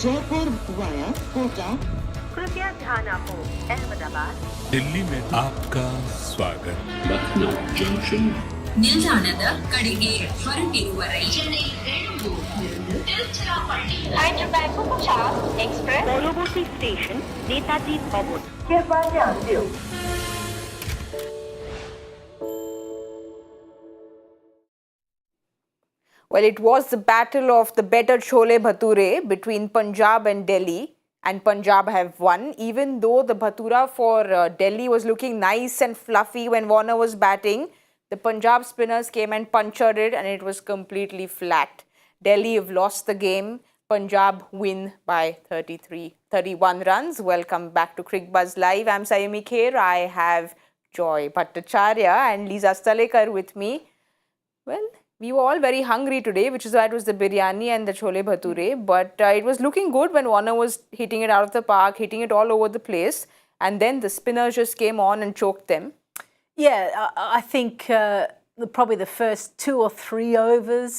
Jaipur via Kota. कृपया ध्यान आपो अहमदाबाद दिल्ली में आपका स्वागत. Lucknow Junction. ನಿಲ್ದಾಣದ ಕಡೆಗೆ ಹೊರಟಿರುವರೈ Hyderabad Punjab Express পরবর্তী স্টেশন নেতাজি ভবন कृपया ध्यान दियो. Well, it was the battle of the better chole bhature between Punjab and Delhi, and Punjab have won, even though the bhatura for Delhi was looking nice and fluffy when Warner was batting. The Punjab spinners came and punctured it, and it was completely flat. Delhi have lost the game. Punjab win by 31 runs. Welcome back to Cricbuzz Live. I'm Saiyami Kher. I have Joy Bhattacharya and Lisa Sthalekar with me. Well, we were all very hungry today, which is why it was the biryani and the chole bhature. But it was looking good when Warner was hitting it out of the park, hitting it all over the place. And then the spinners just came on and choked them. Yeah, I think probably the first 2 or 3 overs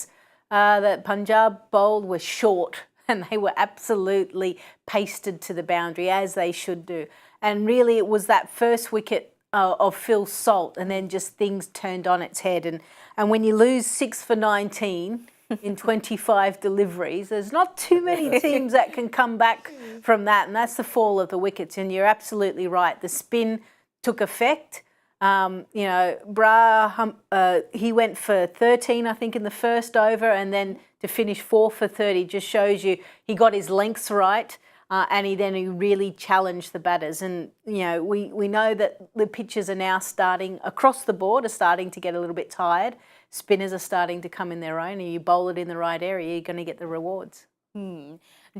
that Punjab bowled were short, and they were absolutely pasted to the boundary, as they should do. And really it was that first wicket of Phil Salt, and then just things turned on its head. And when you lose 6 for 19 in 25 deliveries, there's not too many teams that can come back from that, and that's the fall of the wickets. And you're absolutely right, the spin took effect. You know, he went for 13, I think, in the first over, and then to finish 4 for 30 just shows you he got his lengths right, and he really challenged the batters. And, you know, we know that the pitches are now starting, across the board, are starting to get a little bit tired. Spinners are starting to come in their own, and you bowl it in the right area, you're going to get the rewards.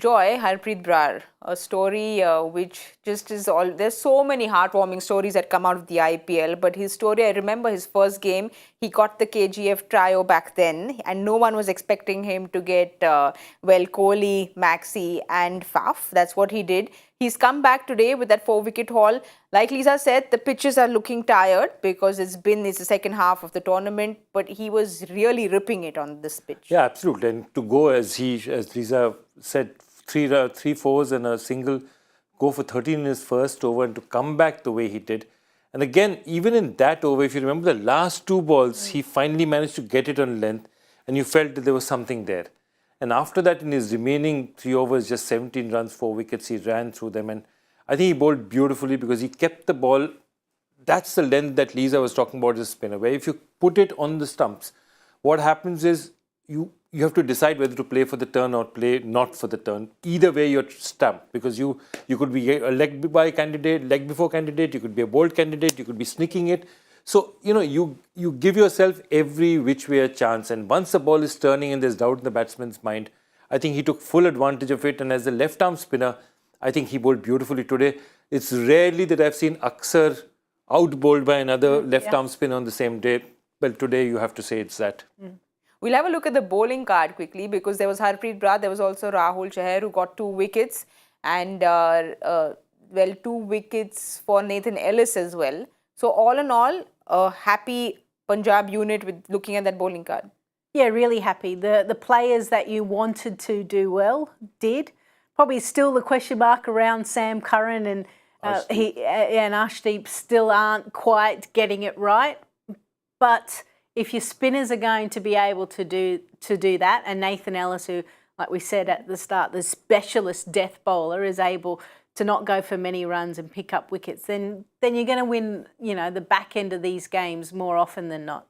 Joy, Harpreet Brar, a story which just is all, there's so many heartwarming stories that come out of the IPL, but his story, I remember his first game, he got the KGF trio back then, and no one was expecting him to get, Kohli, Maxi and Faf. That's what he did. He's come back today with that 4-wicket haul. Like Lisa said, the pitches are looking tired because it's the second half of the tournament, but he was really ripping it on this pitch. Yeah, absolutely. And to go, as Lisa said, 3 fours and a single, go for 13 in his first over, and to come back the way he did. And again, even in that over, if you remember the last 2 balls, he finally managed to get it on length, and you felt that there was something there. And after that, in his remaining 3 overs, just 17 runs, 4 wickets, he ran through them. And I think he bowled beautifully because he kept the ball. That's the length that Lisa was talking about as a spinner, where if you put it on the stumps, what happens is you have to decide whether to play for the turn or play not for the turn. Either way, you're stumped, because you could be a leg by candidate, leg before candidate, you could be a bold candidate, you could be sneaking it. So, you know, you give yourself every which way a chance. And once the ball is turning and there's doubt in the batsman's mind, I think he took full advantage of it. And as a left-arm spinner, I think he bowled beautifully today. It's rarely that I've seen Aksar out-bowled by another left-arm spinner on the same day. Well, today you have to say it's that. We'll have a look at the bowling card quickly, because there was Harpreet Brar, there was also Rahul Chahar, who got 2 wickets, and 2 wickets for Nathan Ellis as well. So all in all, a happy Punjab unit with looking at that bowling card. Yeah, really happy. The players that you wanted to do well did. Probably still the question mark around Sam Curran and Arshdeep still aren't quite getting it right. But if your spinners are going to be able to do that, and Nathan Ellis, who, like we said at the start, the specialist death bowler, is able to not go for many runs and pick up wickets, then you're going to win, you know, the back end of these games more often than not.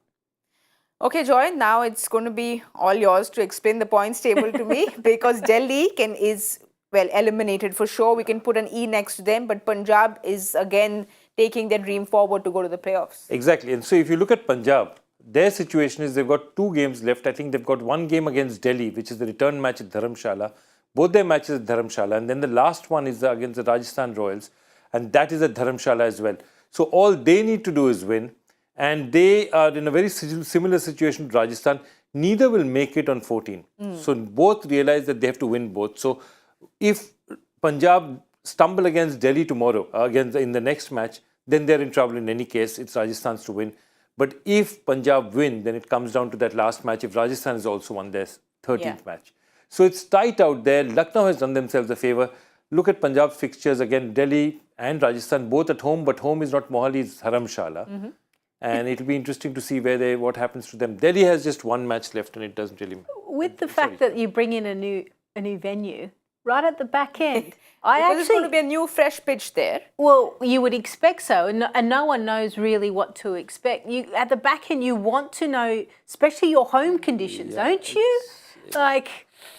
Okay, Joy, now it's going to be all yours to explain the points table to me, because Delhi is eliminated for sure. We can put an E next to them, but Punjab is again taking their dream forward to go to the playoffs. Exactly. And so if you look at Punjab, their situation is they've got 2 games left. I think they've got 1 game against Delhi, which is the return match at Dharamshala. Both their matches at Dharamshala, and then the last one is against the Rajasthan Royals, and that is at Dharamshala as well. So all they need to do is win, and they are in a very similar situation to Rajasthan. Neither will make it on 14. So both realize that they have to win both. So if Punjab stumble against Delhi tomorrow, in the next match, then they're in trouble in any case. It's Rajasthan's to win. But if Punjab win, then it comes down to that last match if Rajasthan has also won their 13th match. So it's tight out there. Lucknow has done themselves a favour. Look at Punjab's fixtures again. Delhi and Rajasthan both at home, but home is not Mohali, it's Dharamshala. And it'll be interesting to see what happens to them. Delhi has just one match left, and it doesn't really matter. With the fact that you bring in a new venue right at the back end, There's going to be a new fresh pitch there. Well, you would expect so, and no one knows really what to expect. At the back end, you want to know, especially your home conditions, don't you?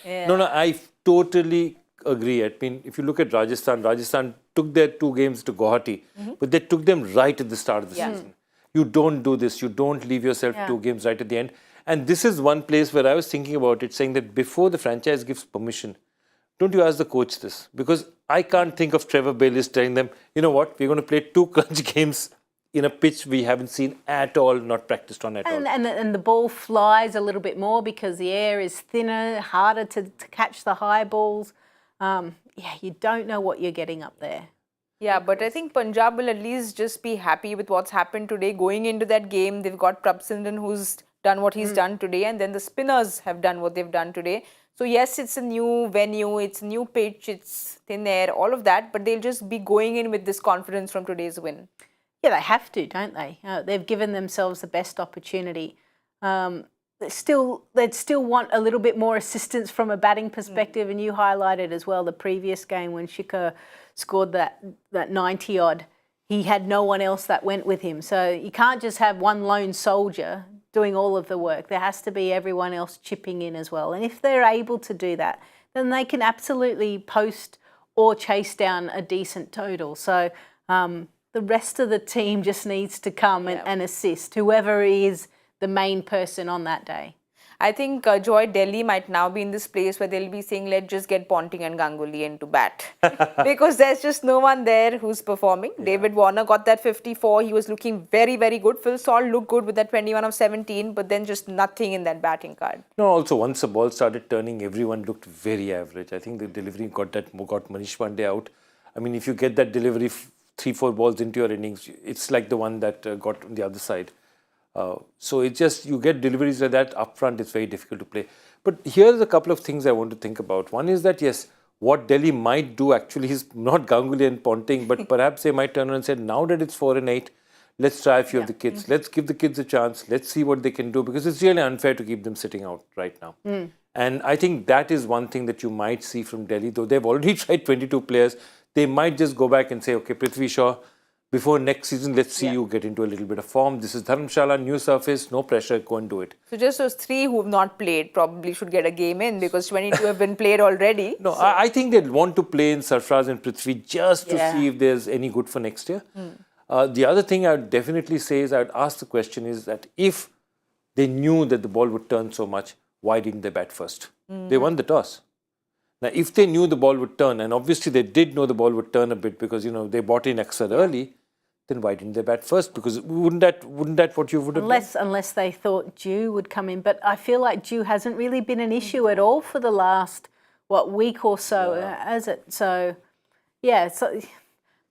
No, I totally agree. I mean, if you look at Rajasthan took their 2 games to Guwahati, but they took them right at the start of the season. You don't do this. You don't leave yourself 2 games right at the end. And this is one place where I was thinking about it, saying that before the franchise gives permission, don't you ask the coach this? Because I can't think of Trevor Bayliss telling them, you know what, we're going to play 2 crunch games in a pitch we haven't seen at all, not practiced on at all. And the ball flies a little bit more because the air is thinner, harder to catch the high balls. You don't know what you're getting up there. Yeah, but I think Punjab will at least just be happy with what's happened today. Going into that game, they've got Prabhsindan who's done what he's done today, and then the spinners have done what they've done today. So yes, it's a new venue, it's a new pitch, it's thin air, all of that, but they'll just be going in with this confidence from today's win. Yeah, they have to, don't they? They've given themselves the best opportunity. They'd still want a little bit more assistance from a batting perspective, and you highlighted as well the previous game when Shikhar scored that 90-odd. He had no one else that went with him. So you can't just have one lone soldier doing all of the work. There has to be everyone else chipping in as well. And if they're able to do that, then they can absolutely post or chase down a decent total. So the rest of the team just needs to come and assist, whoever is the main person on that day. I think Joy Delhi might now be in this place where they'll be saying, let's just get Ponting and Ganguly into bat. Because there's just no one there who's performing. David Warner got that 54. He was looking very, very good. Phil Salt looked good with that 21 of 17, but then just nothing in that batting card. No, also once the ball started turning, everyone looked very average. I think the delivery got Manish Pandey out. I mean, if you get that delivery 3-4 balls into your innings, it's like the one that got on the other side. So it's just, you get deliveries like that up front, it's very difficult to play. But here's a couple of things I want to think about. One is that, yes, what Delhi might do actually is not Ganguly and Ponting, but perhaps they might turn around and say, now that it's 4 and 8, let's try a few of the kids. Let's give the kids a chance. Let's see what they can do, because it's really unfair to keep them sitting out right now. And I think that is one thing that you might see from Delhi, though they've already tried 22 players. They might just go back and say, okay, Prithvi Shaw, before next season, let's see you get into a little bit of form. This is Dharamshala, new surface, no pressure, go and do it. So just those 3 who have not played probably should get a game in, because 22 have been played already. No, so I think they'd want to play in Sarfraz and Prithvi just to see if there's any good for next year. The other thing I would definitely say is, I would ask the question is that if they knew that the ball would turn so much, why didn't they bat first? They won the toss. Now, if they knew the ball would turn, and obviously they did know the ball would turn a bit because, they bought in Axar early, then why didn't they bat first? Because wouldn't that what you would have done? Unless they thought Dew would come in. But I feel like Dew hasn't really been an issue at all for the last, week or so, has it? So, so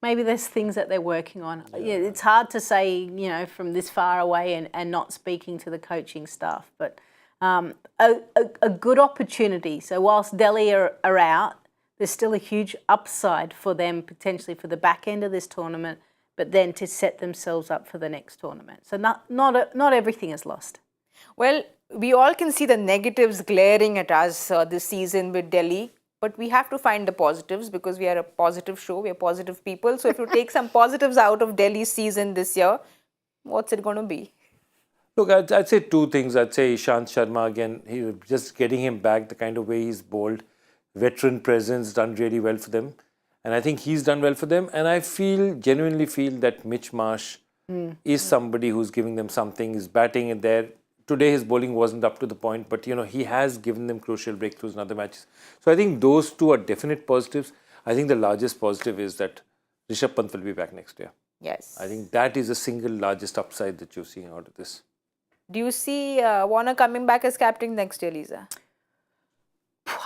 maybe there's things that they're working on. It's hard to say, from this far away and not speaking to the coaching staff. But a good opportunity. So whilst Delhi are out, there's still a huge upside for them potentially for the back end of this tournament, but then to set themselves up for the next tournament. So not everything is lost. Well, we all can see the negatives glaring at us this season with Delhi, but we have to find the positives because we are a positive show, we are positive people. So if you take some positives out of Delhi's season this year, what's it going to be? Look, I'd say 2 things. I'd say Ishant Sharma, again, just getting him back, the kind of way he's bowled, veteran presence, done really well for them. And I think he's done well for them. And I genuinely feel that Mitch Marsh is somebody who's giving them something. He's batting in there. Today his bowling wasn't up to the point, but he has given them crucial breakthroughs in other matches. So I think those 2 are definite positives. I think the largest positive is that Rishabh Pant will be back next year. Yes. I think that is the single largest upside that you're seeing out of this. Do you see Warner coming back as captain next year, Lisa?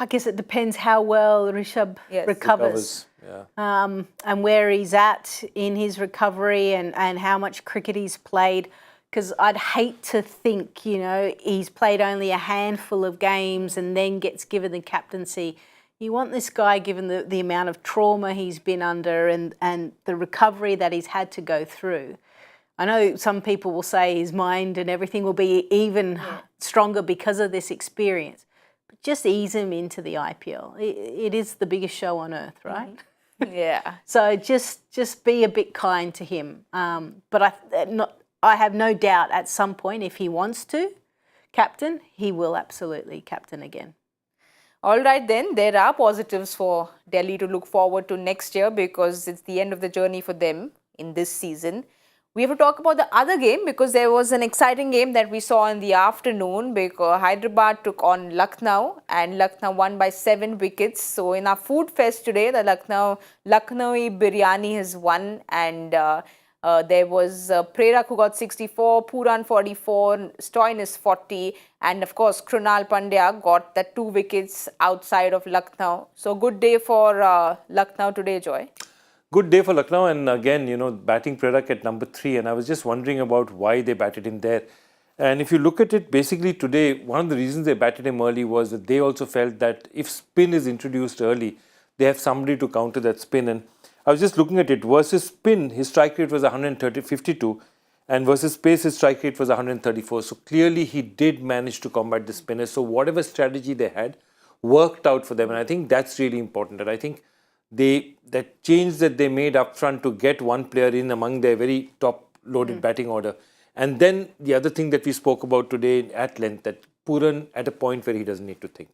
I guess it depends how well Rishabh recovers. And where he's at in his recovery and how much cricket he's played. because I'd hate to think, he's played only a handful of games and then gets given the captaincy. You want this guy, given the amount of trauma he's been under and the recovery that he's had to go through. I know some people will say his mind and everything will be even stronger because of this experience. But just ease him into the IPL. It is the biggest show on earth, right? Yeah. So just be a bit kind to him. But I have no doubt at some point, if he wants to captain, he will absolutely captain again. All right, then, there are positives for Delhi to look forward to next year because it's the end of the journey for them in this season. We have to talk about the other game because there was an exciting game that we saw in the afternoon because Hyderabad took on Lucknow and Lucknow won by 7 wickets. So in our food fest today, the Lucknowi biryani has won and there was Prerak who got 64, Puran 44, Stoinis 40 and of course Krunal Pandya got the 2 wickets outside of Lucknow. So good day for Lucknow today, Joy. Good day for Lucknow and again, batting Prerak at number 3 and I was just wondering about why they batted him there. And if you look at it, basically today, one of the reasons they batted him early was that they also felt that if spin is introduced early, they have somebody to counter that spin. And I was just looking at it, versus spin, his strike rate was 52 and versus pace, his strike rate was 134. So clearly he did manage to combat the spinners. So whatever strategy they had worked out for them. And I think that's really important. And I think that change that they made up front to get one player in among their very top loaded batting order. And then the other thing that we spoke about today at length, that Puran at a point where he doesn't need to think.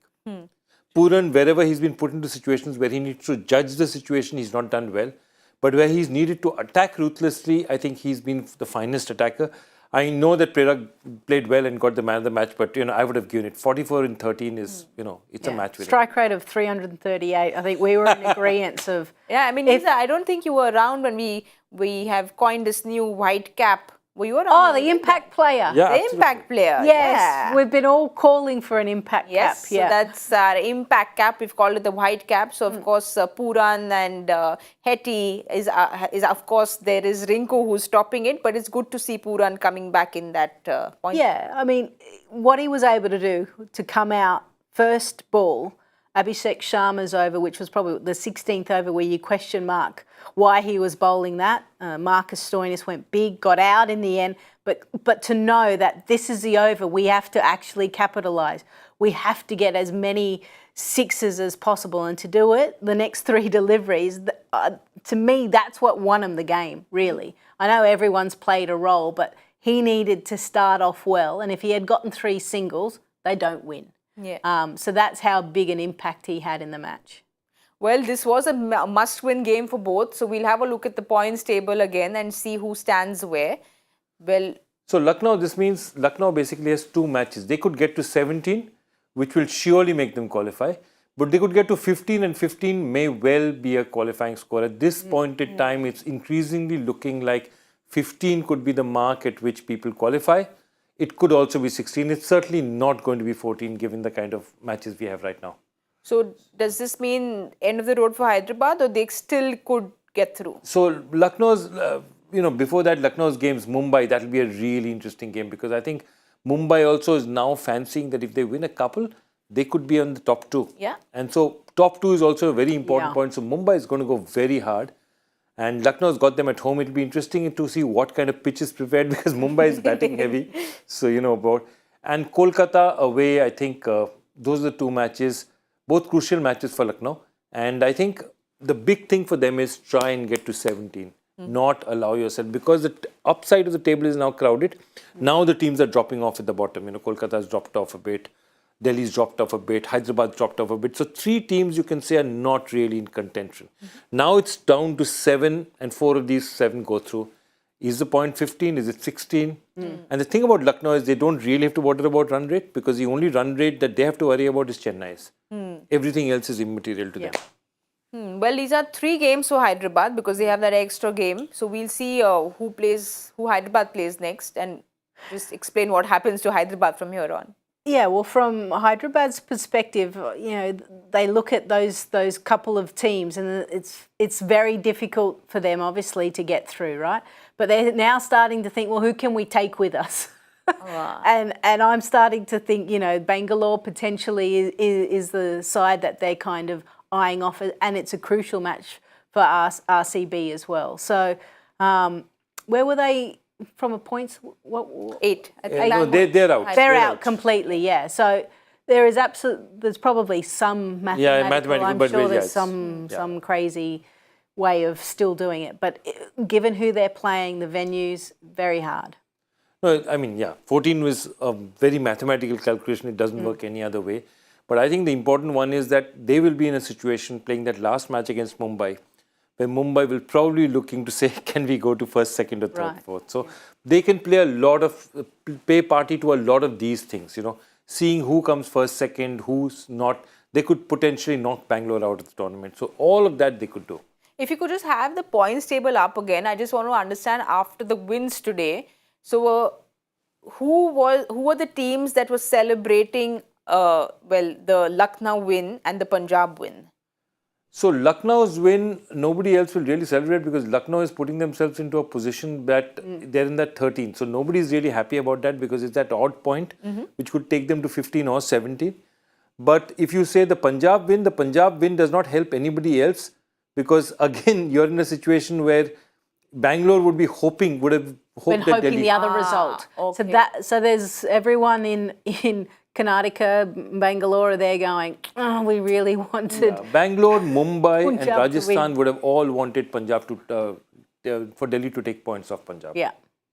Puran, wherever he's been put into situations where he needs to judge the situation, he's not done well. But where he's needed to attack ruthlessly, I think he's been the finest attacker. I know that Prerak played well and got the man of the match, but I would have given it 44 in 13 is, it's a match with strike rate of 338. I think we were in agreement of. Yeah, I mean, Lisa, I don't think you were around when we have coined this new white cap. Were you around? Oh, the impact player. Yeah, the impact player. Yes, we've been all calling for an impact cap. So that's our impact cap. We've called it the white cap. So of course, Puran and Hetty is of course there is Rinku who's topping it, but it's good to see Puran coming back in that point. Yeah, I mean, what he was able to do to come out first ball, Abhishek Sharma's over, which was probably the 16th over where you question mark why he was bowling that. Marcus Stoinis went big, got out in the end, but to know that this is the over, we have to actually capitalise. We have to get as many sixes as possible, and to do it, the next 3 deliveries, to me, that's what won him the game, really. I know everyone's played a role, but he needed to start off well, and if he had gotten 3 singles, they don't win. Yeah. So that's how big an impact he had in the match. Well, this was a must-win game for both. So we'll have a look at the points table again and see who stands where. Well, so Lucknow, this means Lucknow basically has 2 matches. They could get to 17, which will surely make them qualify. But they could get to 15 and 15 may well be a qualifying score. At this point in time, it's increasingly looking like 15 could be the mark at which people qualify. It could also be 16. It's certainly not going to be 14 given the kind of matches we have right now. So does this mean end of the road for Hyderabad or they still could get through? So Lucknow's, before that Lucknow's games, Mumbai, that will be a really interesting game because I think Mumbai also is now fancying that if they win a couple, they could be on the top 2. Yeah. And so top 2 is also a very important point. So Mumbai is going to go very hard. And Lucknow's got them at home. It'll be interesting to see what kind of pitch is prepared because Mumbai is batting heavy. So, about. And Kolkata away, I think those are the 2 matches, both crucial matches for Lucknow. And I think the big thing for them is try and get to 17. Not allow yourself, because the upside of the table is now crowded. Now the teams are dropping off at the bottom. Kolkata has dropped off a bit. Delhi's dropped off a bit, Hyderabad's dropped off a bit. So 3 teams you can say are not really in contention. Now it's down to 7 and 4 of these 7 go through. Is the point 15? Is it 16? And the thing about Lucknow is they don't really have to worry about run rate because the only run rate that they have to worry about is Chennai's. Everything else is immaterial to them. Well, these are 3 games for Hyderabad because they have that extra game. So we'll see who Hyderabad plays next and just explain what happens to Hyderabad from here on. Yeah, well, from Hyderabad's perspective, they look at those couple of teams, and it's very difficult for them, obviously, to get through, right? But they're now starting to think, well, who can we take with us? And I'm starting to think, Bangalore potentially is the side that they're kind of eyeing off, and it's a crucial match for RCB as well. So, where were they? From a points, what 8. No, they're out. They're out completely, yeah. So there's probably some mathematical. I'm but sure there's yeah, some crazy way of still doing it. But given who they're playing, the venues, very hard. No, I mean, 14 was a very mathematical calculation. It doesn't work any other way. But I think the important one is that they will be in a situation playing that last match against Mumbai, where Mumbai will probably be looking to say, can we go to first, second or third, fourth? So they can play pay party to a lot of these things, seeing who comes first, second, who's not. They could potentially knock Bangalore out of the tournament. So all of that they could do. If you could just have the points table up again, I just want to understand after the wins today. So who were the teams that were celebrating, the Lucknow win and the Punjab win? So Lucknow's win, nobody else will really celebrate because Lucknow is putting themselves into a position that they're in that 13. So nobody is really happy about that because it's that odd point which could take them to 15 or 17. But if you say the Punjab win does not help anybody else because again, you're in a situation where Bangalore would have hoped that Delhi. The other result. Okay. So there's everyone in Karnataka, Bangalore, they're going, we really wanted... Yeah, Bangalore, Mumbai and Punjab Rajasthan would have all wanted Punjab for Delhi to take points off Punjab. Yeah.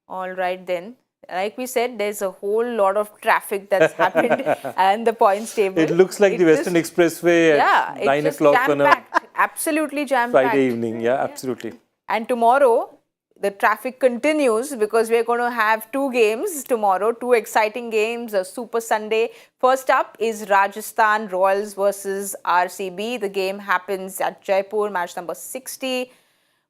All right then. Like we said, there's a whole lot of traffic that's happened and the points table. It looks like the Western Expressway at 9 o'clock on a absolutely jam-packed. Friday evening. Yeah, absolutely. And tomorrow, the traffic continues because we're going to have 2 games tomorrow, 2 exciting games, a Super Sunday. First up is Rajasthan Royals versus RCB. The game happens at Jaipur, match number 60.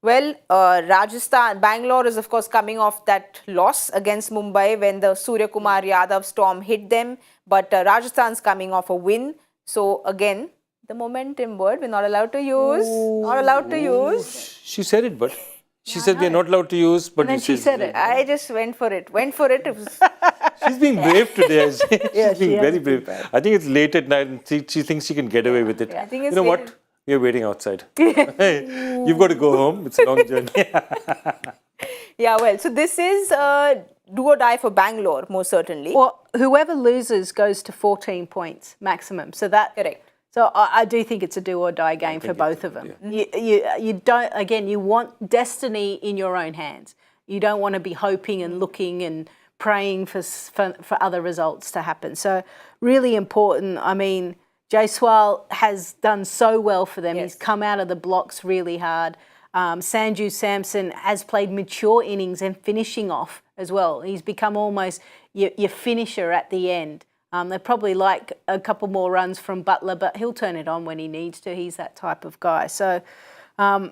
Well, Bangalore is of course coming off that loss against Mumbai when the Surya Kumar Yadav storm hit them. But Rajasthan's coming off a win. So again, the momentum word we're not allowed to use. Not allowed to use. She said it, but... She said we're not allowed to use, but And then she said it. I just went for it. She's being brave today. She's being very brave. bad. I think it's late at night and she thinks she can get away with it. I think it's you know what? We're waiting outside. Hey, you've got to go home. It's a long journey. Yeah, well, so this is do or die for Bangalore, most certainly. Well, whoever loses goes to 14 points maximum. So that... Correct. So I do think it's a do or die game for both of them. Yeah. You don't, again, you want destiny in your own hands. You don't want to be hoping and looking and praying for other results to happen. So really important. I mean, Jaiswal has done so well for them. Yes. He's come out of the blocks really hard. Sanju Samson has played mature innings and finishing off as well. He's become almost your finisher at the end. They probably like a couple more runs from Butler, but he'll turn it on when he needs to. He's that type of guy. So, for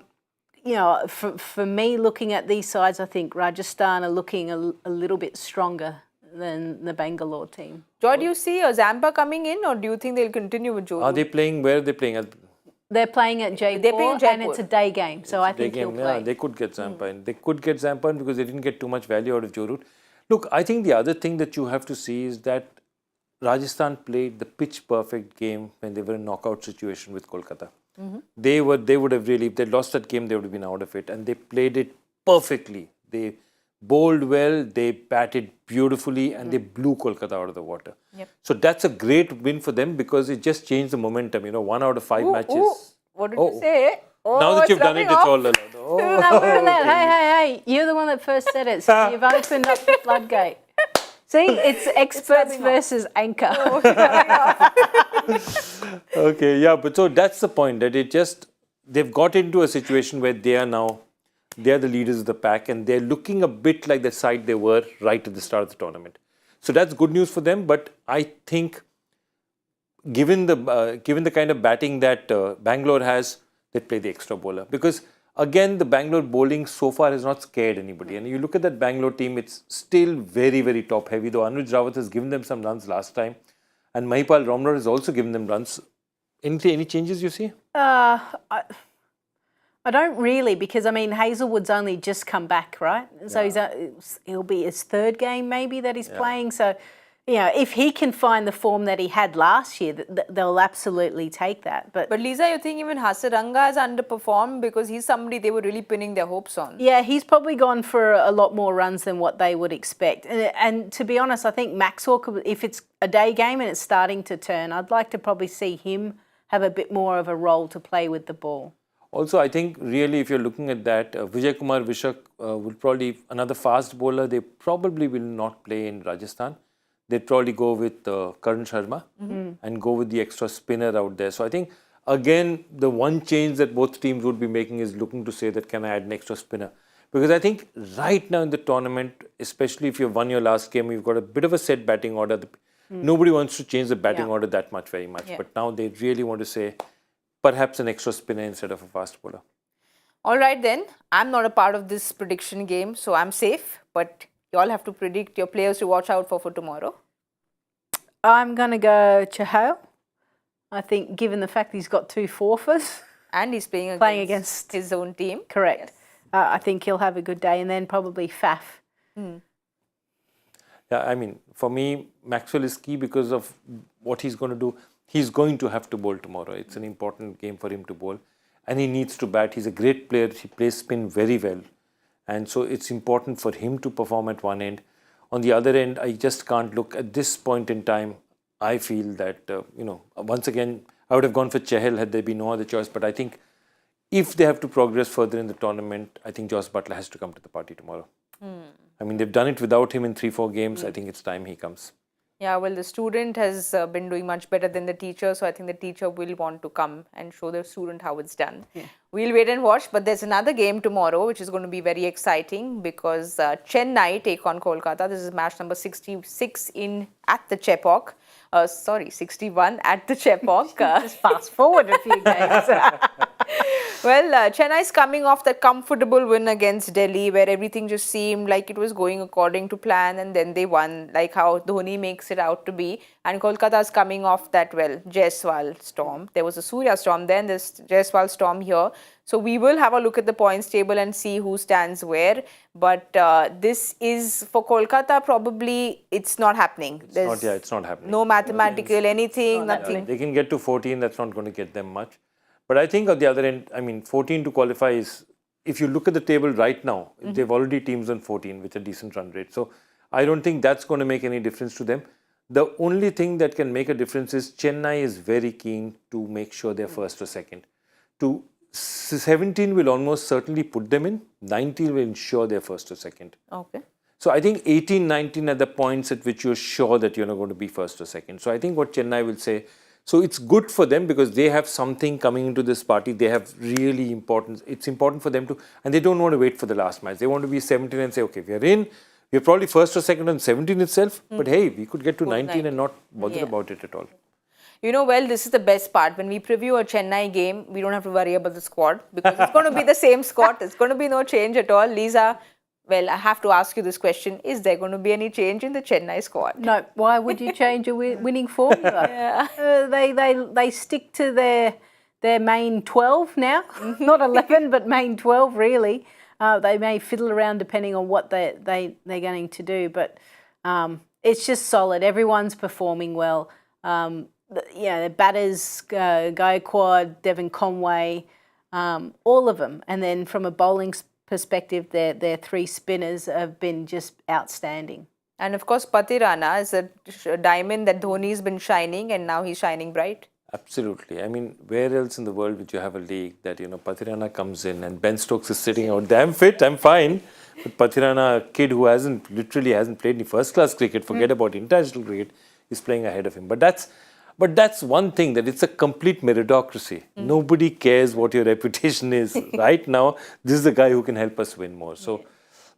me, looking at these sides, I think Rajasthan are looking a little bit stronger than the Bangalore team. Joy, do you see Zampa coming in or do you think they'll continue with Joru? Are they playing? Where are they playing? They're playing at Jaipur, and it's a day game, so I think he'll play. Yeah, they could get Zampa in. They could get Zampa in because they didn't get too much value out of Joru. Look, I think the other thing that you have to see is that Rajasthan played the pitch-perfect game when they were in knockout situation with Kolkata. They would have really, if they lost that game, they would have been out of it. And they played it perfectly. They bowled well, they batted beautifully, and they blew Kolkata out of the water. Yep. So that's a great win for them because it just changed the momentum. 1 out of 5 matches. What did you say? Oh, now that you've done it, it's all allowed. Oh. Hey, you're the one that first said it. So you've opened up the floodgate. See, it's experts versus anchor. Okay, yeah, but so that's the point, that they've got into a situation where they're the leaders of the pack and they're looking a bit like the side they were right at the start of the tournament. So that's good news for them, but I think given the kind of batting that Bangalore has, they play the extra bowler because again, the Bangalore bowling so far has not scared anybody. And you look at that Bangalore team, it's still very, very top heavy. Though Anuj Rawat has given them some runs last time, And Mahipal Ramrod has also given them runs. Any changes you see? I don't really, because I mean Hazelwood's only just come back, right? So he'll be his third game maybe that he's playing. So, you know, if he can find the form that he had last year, they'll absolutely take that. But Lisa, you think even Hasaranga has underperformed because he's somebody they were really pinning their hopes on? yeah, he's probably gone for a lot more runs than what they would expect. And to be honest, I think Maxwell could, if it's a day game and it's starting to turn, I'd like to probably see him have a bit more of a role to play with the ball. Also, I think really if you're looking at that, Vijay Kumar Vishak will probably, another fast bowler, they probably will not play in Rajasthan. They'd probably go with Karan Sharma and go with the extra spinner out there. So I think, again, the one change that both teams would be making is looking to say that can I add an extra spinner? Because I think right now in the tournament, especially if you've won your last game, you've got a bit of a set batting order. Nobody wants to change the batting order that much, very much. But now they really want to say perhaps an extra spinner instead of a fast bowler. All right then, I'm not a part of this prediction game, so I'm safe. But you all have to predict your players to watch out for tomorrow. I'm going to go Chahal. I think given the fact he's got 2 forfeits. And he's playing against his own team. Correct. Yes. I think he'll have a good day. And then probably Faf. Yeah, I mean, for me, Maxwell is key because of what he's going to do. He's going to have to bowl tomorrow. It's an important game for him to bowl. And he needs to bat. He's a great player. He plays spin very well. And so it's important for him to perform at one end. On the other end, I just can't look at this point in time. I feel that, once again, I would have gone for Chahal had there been no other choice. But I think if they have to progress further in the tournament, I think Jos Buttler has to come to the party tomorrow. I mean, they've done it without him in 3-4 games. I think it's time he comes. Yeah, well, the student has been doing much better than the teacher. So I think the teacher will want to come and show the student how it's done. Yeah. We'll wait and watch. But there's another game tomorrow, which is going to be very exciting because Chennai take on Kolkata. This is match number 66 at the Chepauk. 61 at the Chepauk. Just fast forward a few games. Well, Chennai is coming off that comfortable win against Delhi where everything just seemed like it was going according to plan and then they won, like how Dhoni makes it out to be. And Kolkata is coming off that, Jaiswal storm. There was a Surya storm then, this Jaiswal storm here. So we will have a look at the points table and see who stands where. But this is, for Kolkata, probably it's not happening. It's not happening. No mathematical anything, nothing. They can get to 14, that's not going to get them much. But I think on the other end, 14 to qualify is, if you look at the table right now, they've already teams on 14 with a decent run rate. So I don't think that's going to make any difference to them. The only thing that can make a difference is Chennai is very keen to make sure they're first or second. 17 will almost certainly put them in. 19 will ensure they're first or second. Okay. So I think 18, 19 are the points at which you're sure that you're not going to be first or second. So I think what Chennai will say, so it's good for them because they have something coming into this party. They have really important, it's important for them to, and they don't want to wait for the last match. They want to be 17 and say, okay, we're in. We're probably first or second on 17 itself. But hey, we could get to 19 and not bother about it at all. This is the best part. When we preview a Chennai game, we don't have to worry about the squad because it's going to be the same squad. It's going to be no change at all. Lisa, I have to ask you this question. Is there going to be any change in the Chennai squad? No. Why would you change a winning formula? They stick to their main 12 now. Not 11, but main 12, really. They may fiddle around depending on what they're going to do. But it's just solid. Everyone's performing well. The batters, Gaikwad, Devon Conway, all of them. And then from a bowling perspective, their 3 spinners have been just outstanding. And of course, Patirana is a diamond that Dhoni's been shining and now he's shining bright. Absolutely. Where else in the world would you have a league that, Patirana comes in and Ben Stokes is sitting out, damn fit, I'm fine. But Patirana, a kid who literally hasn't played any first-class cricket, forget about international cricket, is playing ahead of him. But that's one thing, that it's a complete meritocracy. Nobody cares what your reputation is. Right now, this is the guy who can help us win more. So,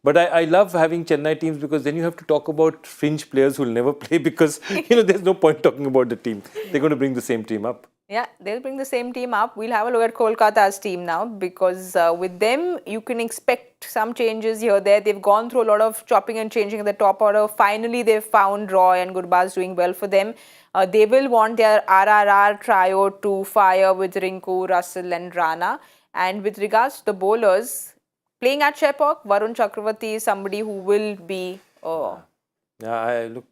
but I love having Chennai teams because then you have to talk about fringe players who will never play because, there's no point talking about the team. They're going to bring the same team up. Yeah, they'll bring the same team up. We'll have a look at Kolkata's team now because with them, you can expect some changes here, there. They've gone through a lot of chopping and changing in the top order. Finally, they've found Roy and Gurbaz doing well for them. They will want their RRR trio to fire with Rinku, Russell and Rana. And with regards to the bowlers, playing at Chepauk, Varun Chakravarti is somebody who will be... Look,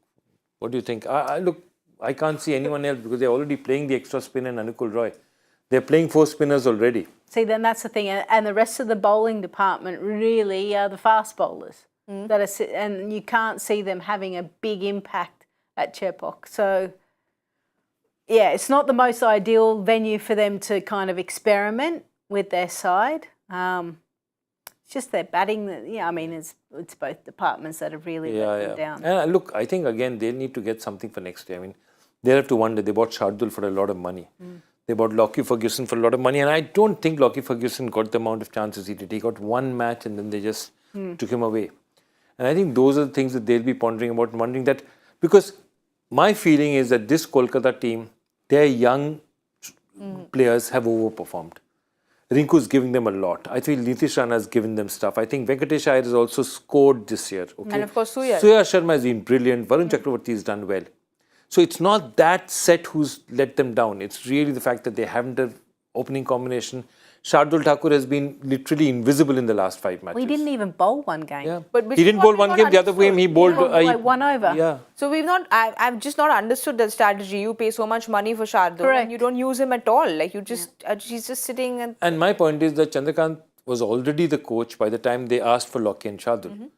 what do you think? Look, I can't see anyone else because they're already playing the extra spin and Anukul Roy. They're playing 4 spinners already. See, then that's the thing. And the rest of the bowling department really are the fast bowlers. And you can't see them having a big impact at Chepauk. So, yeah, it's not the most ideal venue for them to kind of experiment with their side. It's just their batting. It's both departments that have really let them down. And look, I think, again, they need to get something for next year. I mean, they have to wonder. They bought Shardul for a lot of money. They bought Lockie Ferguson for a lot of money. And I don't think Lockie Ferguson got the amount of chances he did. He got 1 match and then they just took him away. And I think those are the things that they'll be pondering about and wondering that. Because my feeling is that this Kolkata team, their young players have overperformed. Rinku's giving them a lot. I think Nitish Rana has given them stuff. I think Venkatesh Iyer has also scored this year. Okay? And of course, Suya. Suya Sharma has been brilliant. Varun Chakravarti has done well. So it's not that set who's let them down. It's really the fact that they haven't an opening combination. Shardul Thakur has been literally invisible in the last 5 matches. We didn't even bowl one game. Yeah. But he didn't bowl one game. The other game he bowled... like 1 over. Yeah. So I've just not understood the strategy. You pay so much money for Shardul Correct. and you don't use him at all. Like you just, he's just sitting and... And my point is that Chandrakant was already the coach by the time they asked for Lockie and Shardul.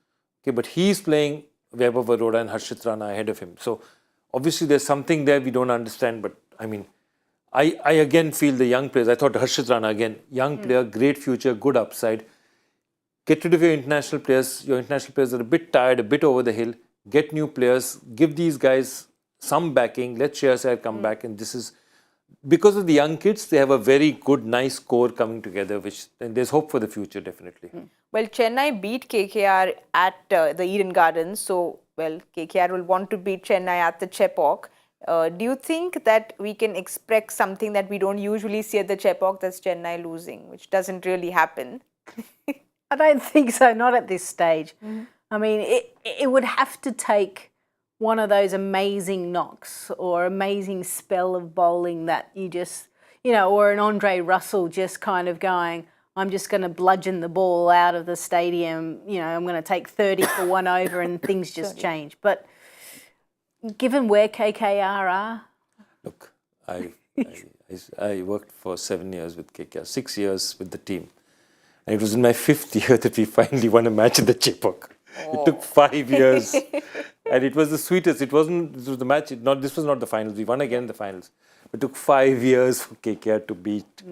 Okay, but he's playing Vaibhav Arora and Harshit Rana ahead of him. So obviously there's something there we don't understand. But I mean, I again feel the young players. I thought Harshit Rana again, young player, great future, good upside. Get rid of your international players. Your international players are a bit tired, a bit over the hill. Get new players. Give these guys some backing. Let Shreyas Iyer come back. And this is... Because of the young kids, they have a very good, nice core coming together, and there's hope for the future, definitely. Well, Chennai beat KKR at the Eden Gardens. So, well, KKR will want to beat Chennai at the Chepauk. Do you think that we can expect something that we don't usually see at the Chepauk, that's Chennai losing, which doesn't really happen? I don't think so, not at this stage. I mean, it would have to take one of those amazing knocks or amazing spell of bowling that you just, or an Andre Russell just kind of going, I'm just going to bludgeon the ball out of the stadium, I'm going to take 30 for 1 over and things just change. But given where KKR are... Look, I worked for 7 years with KKR, 6 years with the team. And it was in my 5th year that we finally won a match in the Chepauk. It took 5 years. And it was the sweetest. This was the match. This was not the finals. We won again the finals. It took 5 years for KKR to beat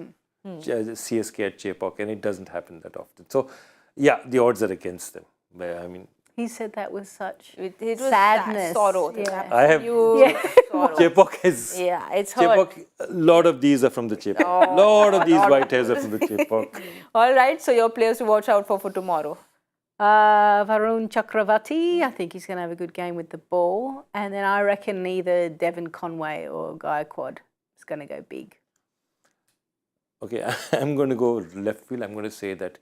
CSK at Chepauk. And it doesn't happen that often. So, yeah, the odds are against them. I mean... He said that with such it was sadness. Sorrow. Yeah. I have... Sorrow. Chepauk is... Yeah, it's hurt. Chepauk, a lot of these are from the Chepauk. A lot of these white hairs are from the Chepauk. All right, so your players to watch out for tomorrow. Varun Chakravarti, I think he's going to have a good game with the ball. And then I reckon either Devon Conway or Gaikwad is going to go big. Okay, I'm going to go left field. I'm going to say that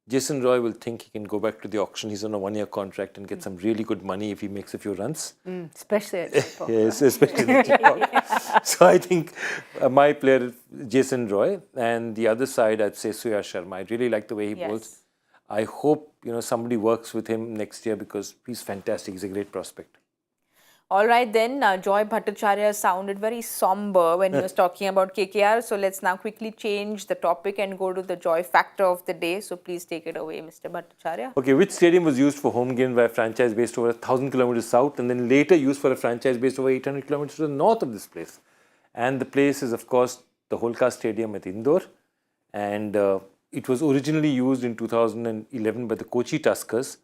Jason Roy will think he can go back to the auction. He's on a 1-year contract and get some really good money if he makes a few runs. Especially at Chepauk. Yes, especially at Chepauk. So I think my player, Jason Roy, and the other side, I'd say Suya Sharma. I really like the way he bowls. I hope somebody works with him next year because he's fantastic. He's a great prospect. All right then, Joy Bhattacharya sounded very somber when he was talking about KKR. So let's now quickly change the topic and go to the joy factor of the day. So please take it away, Mr. Bhattacharya. Okay, which stadium was used for home games by a franchise based over 1,000 kilometers south and then later used for a franchise based over 800 kilometers to the north of this place? And the place is, of course, the Holkar Stadium at Indore. And it was originally used in 2011 by the Kochi Tuskers.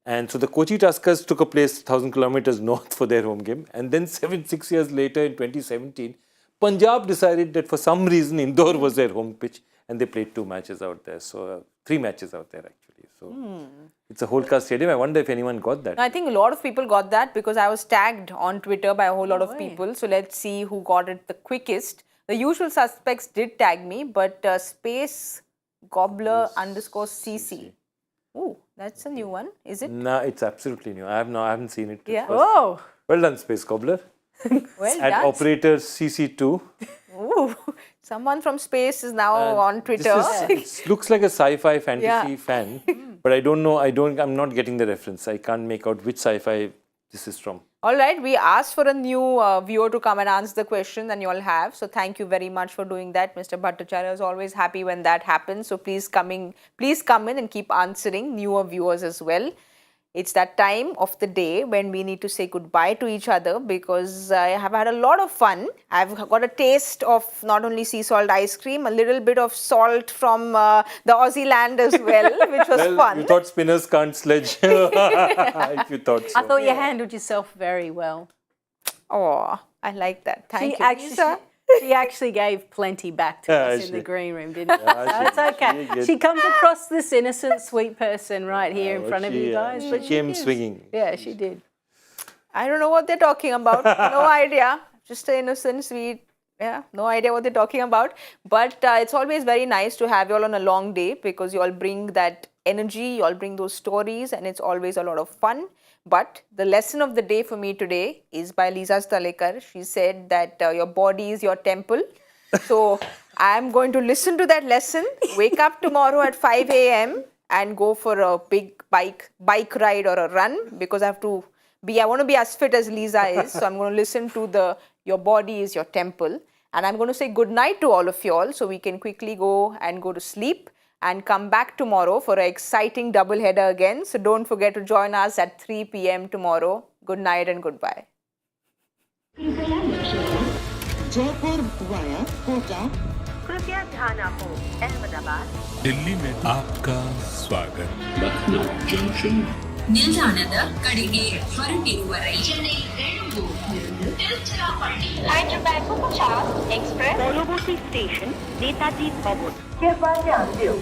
And so the Kochi Tuskers took a place 1,000 kilometers north for their home game. And then 6 years later in 2017, Punjab decided that for some reason Indore was their home pitch and they played 2 matches out there. So 3 matches out there actually. So it's a Holkar Stadium. I wonder if anyone got that. I think a lot of people got that because I was tagged on Twitter by a whole lot of people. So let's see who got it the quickest. The usual suspects did tag me, but space gobbler underscore CC. Oh, that's a new one, is it? No, it's absolutely new. I haven't seen it. Yeah. Oh, Well done, Space Cobbler. Well At done. operator CC2. Ooh, someone from space is now on Twitter. This looks like a sci-fi fantasy Yeah. fan, but I don't know. I'm not getting the reference. I can't make out which sci-fi this is from. All right, we asked for a new viewer to come and answer the question, and you all have. So thank you very much for doing that. Mr. Bhattacharya is always happy when that happens. So please come in and keep answering newer viewers as well. It's that time of the day when we need to say goodbye to each other because I have had a lot of fun. I've got a taste of not only sea salt ice cream, a little bit of salt from the Aussie land as well, which was fun. You thought spinners can't sledge. If you thought so. I thought you handled yourself very well. Oh, I like that. Thank you, actually, Lisa. she actually gave plenty back to us in the green room, didn't she? That's okay. She comes across this innocent, sweet person right here in front of you guys. She but came gives. swinging. Yeah, she did. I don't know what they're talking about. No idea. Just an innocent, sweet. Yeah, no idea what they're talking about. But it's always very nice to have you all on a long day because you all bring that energy, you all bring those stories, and it's always a lot of fun. But the lesson of the day for me today is by Lisa Sthalekar. She said that your body is your temple. So I am going to listen to that lesson, wake up tomorrow at 5 a.m. and go for a big bike ride or a run because I want to be as fit as Lisa is. So I'm going to listen to your body is your temple. And I'm going to say good night to all of you all so we can quickly go to sleep and come back tomorrow for an exciting double header again. So don't forget to join us at 3 p.m. tomorrow. Good night and goodbye. Jaipur via Kota. कृपया ध्यान आपको अहमदाबाद दिल्ली में आपका स्वागत Lucknow Junction. ನಿಲ್ದಾಣದ ಕಡೆಗೆ ಹೊರಟಿರುವ ರೈಲು Hyderabad Punjab Express পরবর্তী স্টেশন নেতাজি ভবন। कृपया ध्यान दें